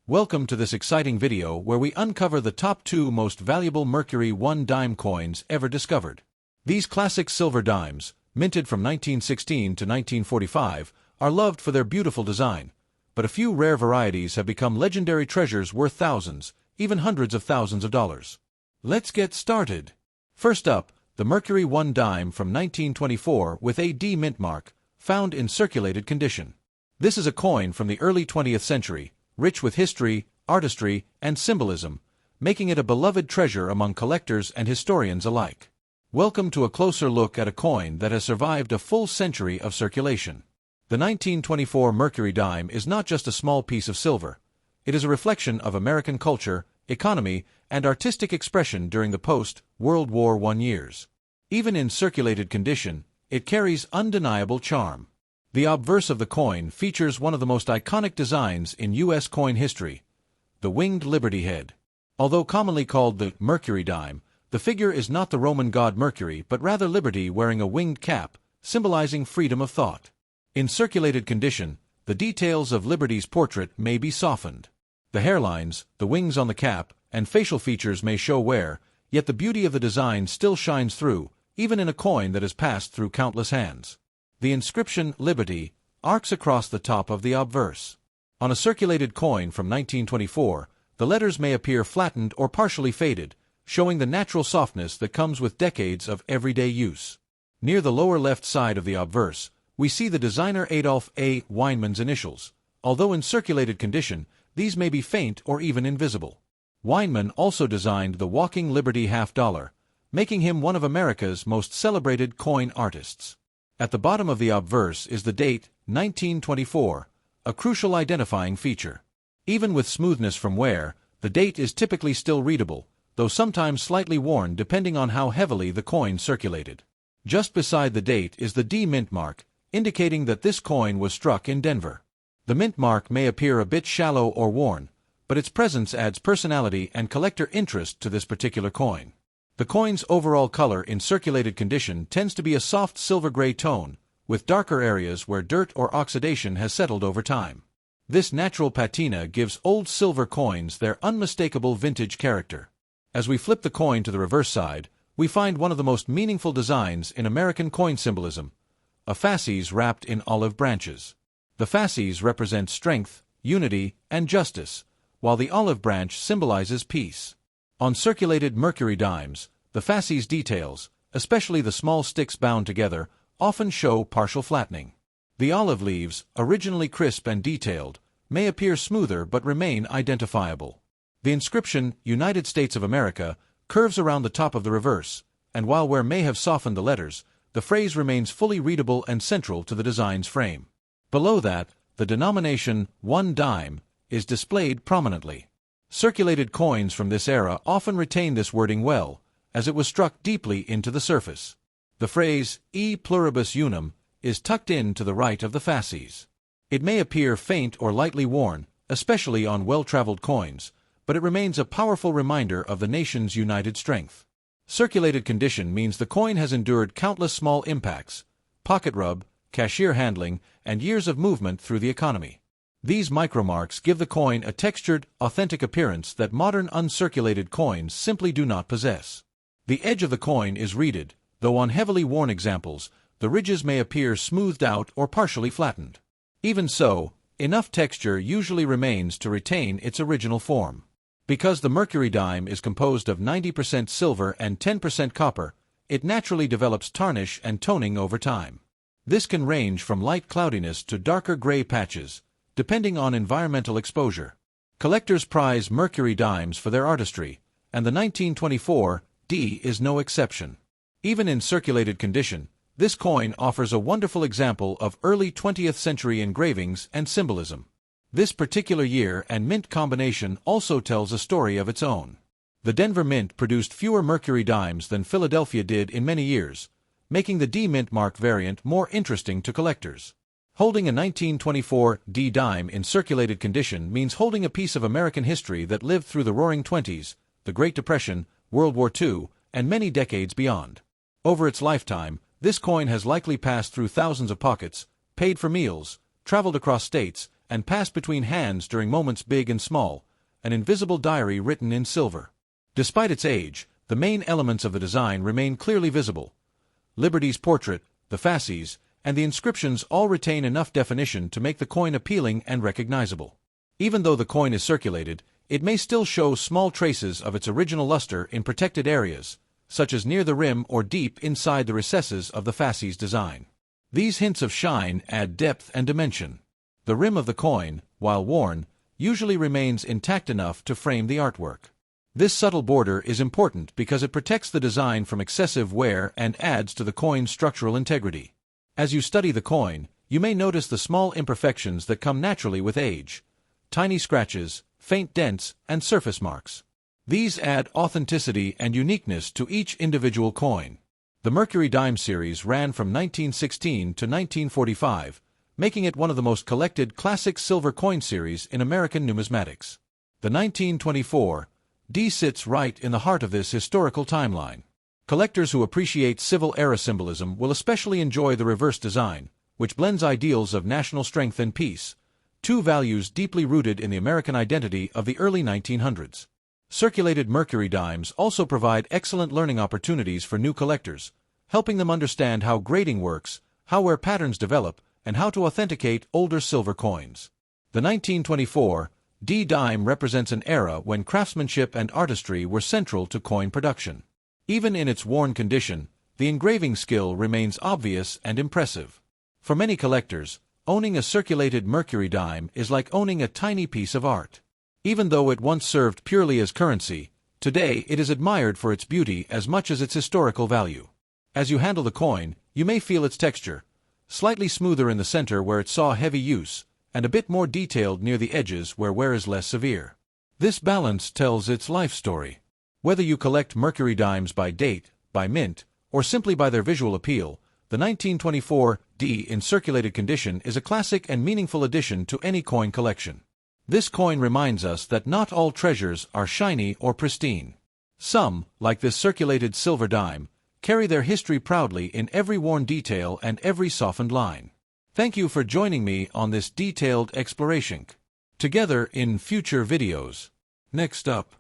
Welcome to this exciting video where we uncover the top 2 most valuable Mercury 1 dime coins ever discovered. These classic silver dimes, minted from 1916 to 1945, are loved for their beautiful design, but a few rare varieties have become legendary treasures worth thousands, even hundreds of thousands of dollars. Let's get started. First up, the Mercury 1 dime from 1924 with a D mint mark, found in circulated condition. This is a coin from the early 20th century, rich with history, artistry, and symbolism, making it a beloved treasure among collectors and historians alike. Welcome to a closer look at a coin that has survived a full century of circulation. The 1924 Mercury dime is not just a small piece of silver. It is a reflection of American culture, economy, and artistic expression during the post-World War I years. Even in circulated condition, it carries undeniable charm. The obverse of the coin features one of the most iconic designs in U.S. coin history, the winged Liberty head. Although commonly called the Mercury dime, the figure is not the Roman god Mercury but rather Liberty wearing a winged cap, symbolizing freedom of thought. In circulated condition, the details of Liberty's portrait may be softened. The hairlines, the wings on the cap, and facial features may show wear, yet the beauty of the design still shines through, even in a coin that has passed through countless hands. The inscription Liberty arcs across the top of the obverse. On a circulated coin from 1924, the letters may appear flattened or partially faded, showing the natural softness that comes with decades of everyday use. Near the lower left side of the obverse, we see the designer Adolph A. Weinmann's initials. Although in circulated condition, these may be faint or even invisible. Weinmann also designed the Walking Liberty half-dollar, making him one of America's most celebrated coin artists. At the bottom of the obverse is the date, 1924, a crucial identifying feature. Even with smoothness from wear, the date is typically still readable, though sometimes slightly worn depending on how heavily the coin circulated. Just beside the date is the D mint mark, indicating that this coin was struck in Denver. The mint mark may appear a bit shallow or worn, but its presence adds personality and collector interest to this particular coin. The coin's overall color in circulated condition tends to be a soft silver-gray tone, with darker areas where dirt or oxidation has settled over time. This natural patina gives old silver coins their unmistakable vintage character. As we flip the coin to the reverse side, we find one of the most meaningful designs in American coin symbolism, a fasces wrapped in olive branches. The fasces represent strength, unity, and justice, while the olive branch symbolizes peace. On circulated Mercury dimes, the fasces details, especially the small sticks bound together, often show partial flattening. The olive leaves, originally crisp and detailed, may appear smoother but remain identifiable. The inscription, United States of America, curves around the top of the reverse, and while wear may have softened the letters, the phrase remains fully readable and central to the design's frame. Below that, the denomination, 1 dime, is displayed prominently. Circulated coins from this era often retain this wording well, as it was struck deeply into the surface. The phrase, E pluribus unum, is tucked in to the right of the fasces. It may appear faint or lightly worn, especially on well-traveled coins, but it remains a powerful reminder of the nation's united strength. Circulated condition means the coin has endured countless small impacts, pocket rub, cashier handling, and years of movement through the economy. These micromarks give the coin a textured, authentic appearance that modern uncirculated coins simply do not possess. The edge of the coin is reeded, though on heavily worn examples, the ridges may appear smoothed out or partially flattened. Even so, enough texture usually remains to retain its original form. Because the Mercury dime is composed of 90% silver and 10% copper, it naturally develops tarnish and toning over time. This can range from light cloudiness to darker gray patches, depending on environmental exposure. Collectors prize Mercury dimes for their artistry, and the 1924 D is no exception. Even in circulated condition, this coin offers a wonderful example of early 20th century engravings and symbolism. This particular year and mint combination also tells a story of its own. The Denver Mint produced fewer Mercury dimes than Philadelphia did in many years, making the D mint mark variant more interesting to collectors. Holding a 1924 D dime in circulated condition means holding a piece of American history that lived through the Roaring Twenties, the Great Depression, World War II, and many decades beyond. Over its lifetime, this coin has likely passed through thousands of pockets, paid for meals, traveled across states, and pass between hands during moments big and small, an invisible diary written in silver. Despite its age, the main elements of the design remain clearly visible. Liberty's portrait, the fasces, and the inscriptions all retain enough definition to make the coin appealing and recognizable. Even though the coin is circulated, it may still show small traces of its original luster in protected areas, such as near the rim or deep inside the recesses of the fasces design. These hints of shine add depth and dimension. The rim of the coin, while worn, usually remains intact enough to frame the artwork. This subtle border is important because it protects the design from excessive wear and adds to the coin's structural integrity. As you study the coin, you may notice the small imperfections that come naturally with age: tiny scratches, faint dents, and surface marks. These add authenticity and uniqueness to each individual coin. The Mercury Dime series ran from 1916 to 1945, making it one of the most collected classic silver coin series in American numismatics. The 1924 D sits right in the heart of this historical timeline. Collectors who appreciate Civil Era symbolism will especially enjoy the reverse design, which blends ideals of national strength and peace, two values deeply rooted in the American identity of the early 1900s. Circulated Mercury dimes also provide excellent learning opportunities for new collectors, helping them understand how grading works, how wear patterns develop, and how to authenticate older silver coins. The 1924 D dime represents an era when craftsmanship and artistry were central to coin production. Even in its worn condition, the engraving skill remains obvious and impressive. For many collectors, owning a circulated Mercury dime is like owning a tiny piece of art. Even though it once served purely as currency, today it is admired for its beauty as much as its historical value. As you handle the coin, you may feel its texture, slightly smoother in the center where it saw heavy use, and a bit more detailed near the edges where wear is less severe. This balance tells its life story. Whether you collect Mercury dimes by date, by mint, or simply by their visual appeal, the 1924 D in circulated condition is a classic and meaningful addition to any coin collection. This coin reminds us that not all treasures are shiny or pristine. Some, like this circulated silver dime, carry their history proudly in every worn detail and every softened line. Thank you for joining me on this detailed exploration. Together in future videos. Next up,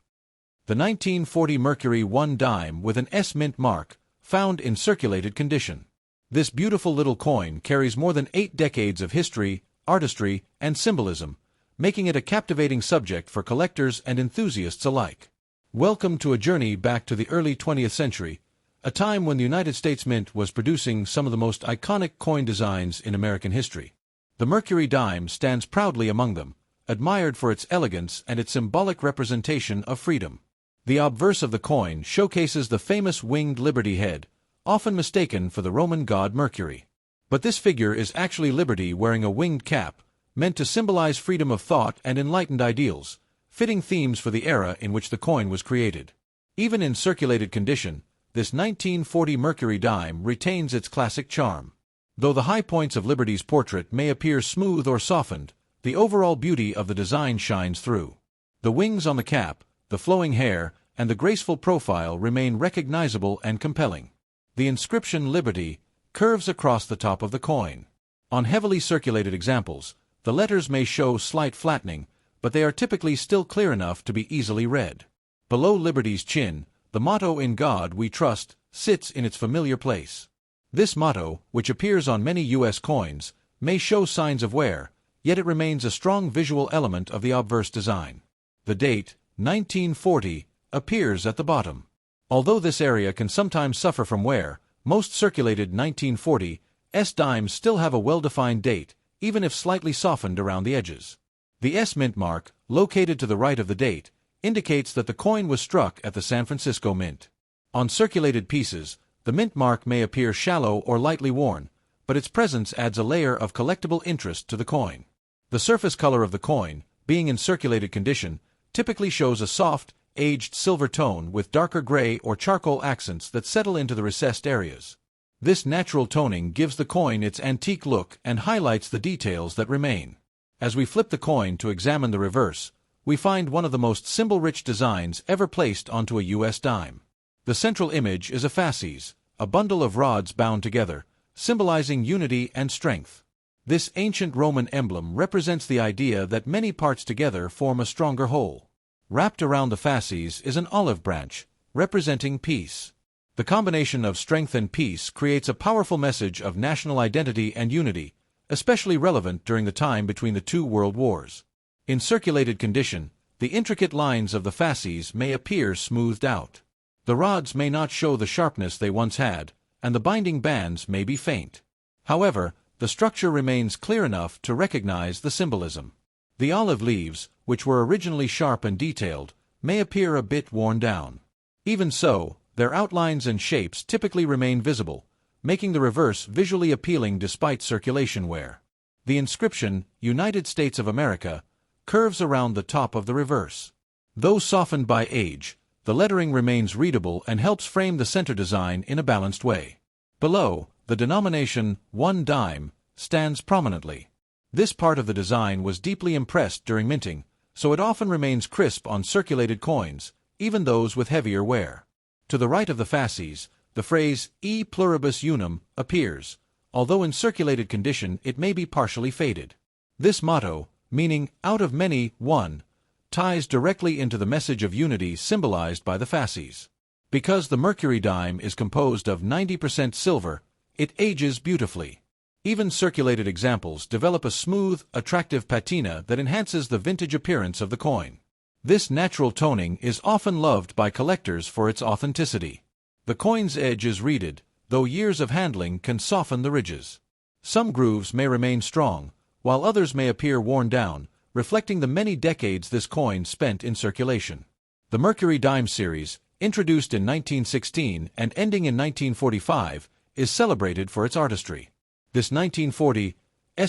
the 1940 Mercury 1 dime with an S mint mark, found in circulated condition. This beautiful little coin carries more than 8 decades of history, artistry, and symbolism, making it a captivating subject for collectors and enthusiasts alike. Welcome to a journey back to the early 20th century, a time when the United States Mint was producing some of the most iconic coin designs in American history. The Mercury dime stands proudly among them, admired for its elegance and its symbolic representation of freedom. The obverse of the coin showcases the famous winged Liberty head, often mistaken for the Roman god Mercury. But this figure is actually Liberty wearing a winged cap, meant to symbolize freedom of thought and enlightened ideals, fitting themes for the era in which the coin was created. Even in circulated condition, this 1940 Mercury dime retains its classic charm. Though the high points of Liberty's portrait may appear smooth or softened, the overall beauty of the design shines through. The wings on the cap, the flowing hair, and the graceful profile remain recognizable and compelling. The inscription Liberty curves across the top of the coin. On heavily circulated examples, the letters may show slight flattening, but they are typically still clear enough to be easily read. Below Liberty's chin, the motto "In God We Trust" sits in its familiar place. This motto, which appears on many U.S. coins, may show signs of wear, yet it remains a strong visual element of the obverse design. The date, 1940, appears at the bottom. Although this area can sometimes suffer from wear, most circulated 1940 S dimes still have a well-defined date, even if slightly softened around the edges. The S mint mark, located to the right of the date, indicates that the coin was struck at the San Francisco Mint. On circulated pieces, the mint mark may appear shallow or lightly worn, but its presence adds a layer of collectible interest to the coin. The surface color of the coin, being in circulated condition, typically shows a soft, aged silver tone with darker gray or charcoal accents that settle into the recessed areas. This natural toning gives the coin its antique look and highlights the details that remain. As we flip the coin to examine the reverse, we find one of the most symbol-rich designs ever placed onto a U.S. dime. The central image is a fasces, a bundle of rods bound together, symbolizing unity and strength. This ancient Roman emblem represents the idea that many parts together form a stronger whole. Wrapped around the fasces is an olive branch, representing peace. The combination of strength and peace creates a powerful message of national identity and unity, especially relevant during the time between the two world wars. In circulated condition, the intricate lines of the fasces may appear smoothed out. The rods may not show the sharpness they once had, and the binding bands may be faint. However, the structure remains clear enough to recognize the symbolism. The olive leaves, which were originally sharp and detailed, may appear a bit worn down. Even so, their outlines and shapes typically remain visible, making the reverse visually appealing despite circulation wear. The inscription, United States of America, curves around the top of the reverse. Though softened by age, the lettering remains readable and helps frame the center design in a balanced way. Below, the denomination 1 dime stands prominently. This part of the design was deeply impressed during minting, so it often remains crisp on circulated coins, even those with heavier wear. To the right of the fasces, the phrase E pluribus unum appears, although in circulated condition it may be partially faded. This motto, meaning out of many, one, ties directly into the message of unity symbolized by the fasces. Because the Mercury dime is composed of 90% silver, it ages beautifully. Even circulated examples develop a smooth, attractive patina that enhances the vintage appearance of the coin. This natural toning is often loved by collectors for its authenticity. The coin's edge is reeded, though years of handling can soften the ridges. Some grooves may remain strong, while others may appear worn down, reflecting the many decades this coin spent in circulation. The Mercury dime series, introduced in 1916 and ending in 1945, is celebrated for its artistry. This 1940s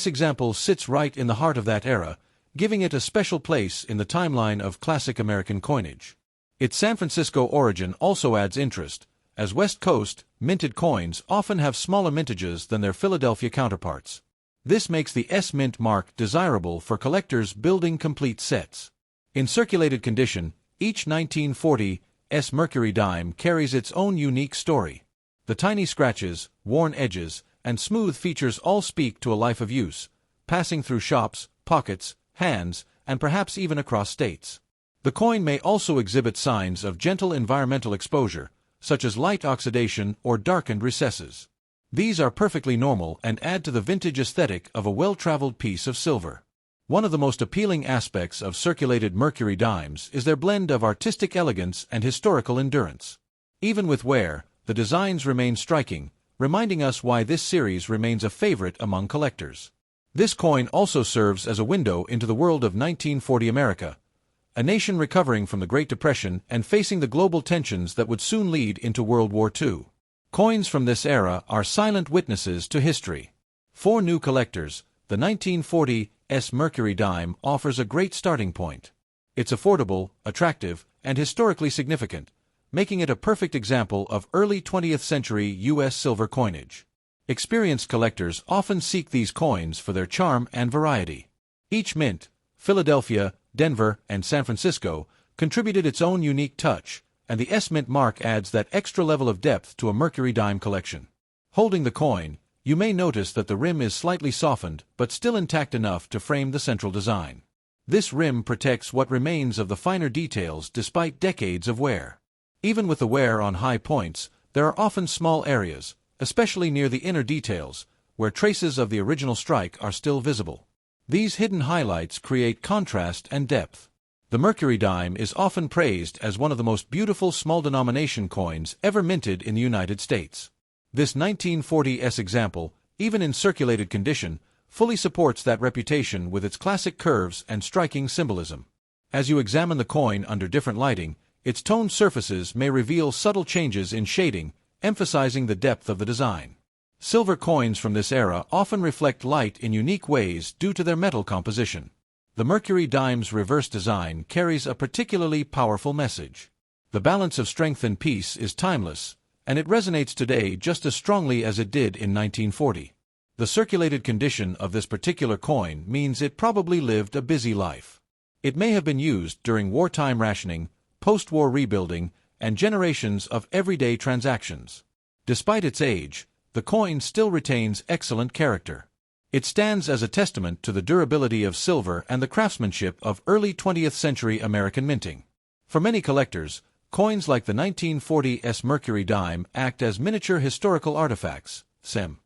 example sits right in the heart of that era, giving it a special place in the timeline of classic American coinage. Its San Francisco origin also adds interest, as West Coast minted coins often have smaller mintages than their Philadelphia counterparts. This makes the S-Mint mark desirable for collectors building complete sets. In circulated condition, each 1940s Mercury dime carries its own unique story. The tiny scratches, worn edges, and smooth features all speak to a life of use, passing through shops, pockets, hands, and perhaps even across states. The coin may also exhibit signs of gentle environmental exposure, such as light oxidation or darkened recesses. These are perfectly normal and add to the vintage aesthetic of a well-traveled piece of silver. One of the most appealing aspects of circulated Mercury dimes is their blend of artistic elegance and historical endurance. Even with wear, the designs remain striking, reminding us why this series remains a favorite among collectors. This coin also serves as a window into the world of 1940 America, a nation recovering from the Great Depression and facing the global tensions that would soon lead into World War II. Coins from this era are silent witnesses to history. For new collectors, the 1940s Mercury dime offers a great starting point. It's affordable, attractive, and historically significant, making it a perfect example of early 20th century U.S. silver coinage. Experienced collectors often seek these coins for their charm and variety. Each mint, Philadelphia, Denver, and San Francisco, contributed its own unique touch, and the S-Mint mark adds that extra level of depth to a Mercury dime collection. Holding the coin, you may notice that the rim is slightly softened but still intact enough to frame the central design. This rim protects what remains of the finer details despite decades of wear. Even with the wear on high points, there are often small areas, especially near the inner details, where traces of the original strike are still visible. These hidden highlights create contrast and depth. The Mercury dime is often praised as one of the most beautiful small-denomination coins ever minted in the United States. This 1940s example, even in circulated condition, fully supports that reputation with its classic curves and striking symbolism. As you examine the coin under different lighting, its toned surfaces may reveal subtle changes in shading, emphasizing the depth of the design. Silver coins from this era often reflect light in unique ways due to their metal composition. The Mercury dime's reverse design carries a particularly powerful message. The balance of strength and peace is timeless, and it resonates today just as strongly as it did in 1940. The circulated condition of this particular coin means it probably lived a busy life. It may have been used during wartime rationing, post-war rebuilding, and generations of everyday transactions. Despite its age, the coin still retains excellent character. It stands as a testament to the durability of silver and the craftsmanship of early 20th century American minting. For many collectors, coins like the 1940 Mercury dime act as miniature historical artifacts, SEM.